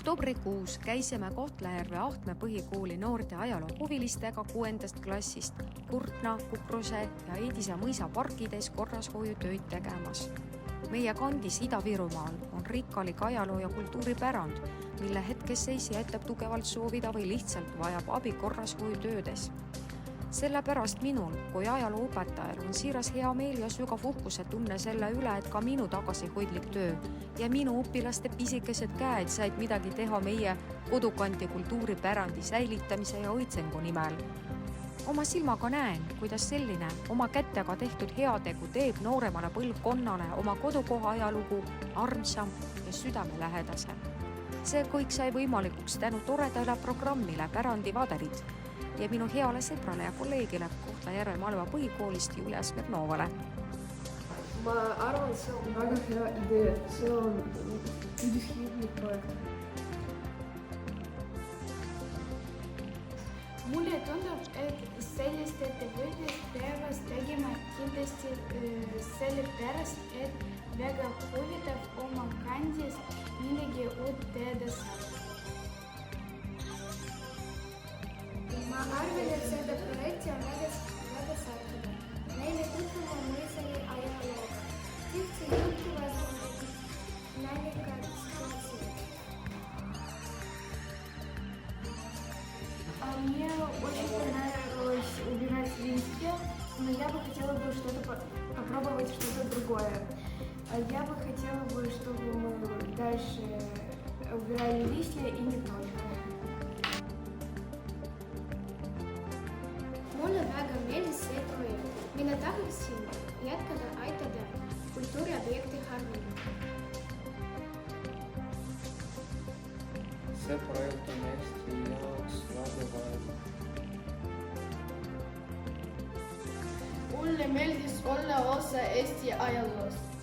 Oktoobrikuus käisime Kohtla-Järve Ahtme põhikooli noorte ajaloohuvilistega 6. klassist Kurtna, Kukruse ja Eidise mõisa parkides korrashoiutöid tegemas. Meie kandis Ida-Virumaal on rikkalik ajaloo- ja kultuuripärand, mille hetkeseis jätab tugevalt soovida või lihtsalt vajab abi korrashoiutöödes. Sellepärast minul kui ajalooõpetajal on siiras hea meel ja sügav uhkuse tunne selle üle, et ka minu tagasihoidlik töö ja minu õpilaste pisikesed käed said midagi teha meie kodukandi kultuuripärandi säilitamise ja õitsengu nimel. Oma silmaga näen, kuidas selline oma kätega tehtud heategu teeb nooremale põlvkonnale oma kodukoha ajalugu armsam ja südamelähedasem. See kõik sai võimalikuks tänu toredale programmile Pärandivaderid ja minu heale sõbrale ja kolleegile Kohtla-Järve Malva põhikoolist Julia Smirnovale. Ma arvan, et see on väga hea idee. See on üldishiidlik projekt. Mulle tundub, et sellist ettevõtjat peavad tegema kindlasti sellepärast, et väga huvitav oma kandis millegi uut teada saada. Ma arvan, et seda projekti on väga sattuda. Meile tutvuma mõisali ajalooga. Tihti juhtuvad naljakad situatsioonid. Мне очень понравилось убирать листья, но я бы хотела бы попробовать что-то другое. Я бы хотела бы, чтобы мы дальше убирали листья и не только. Mulle väga meeldis see projekt. Mina tahaksin jätkada aitada kultuuriobjekti harvemini. See projekt on Eesti jaoks väga vajalik. Mulle meeldis olla osa Eesti ajaloost.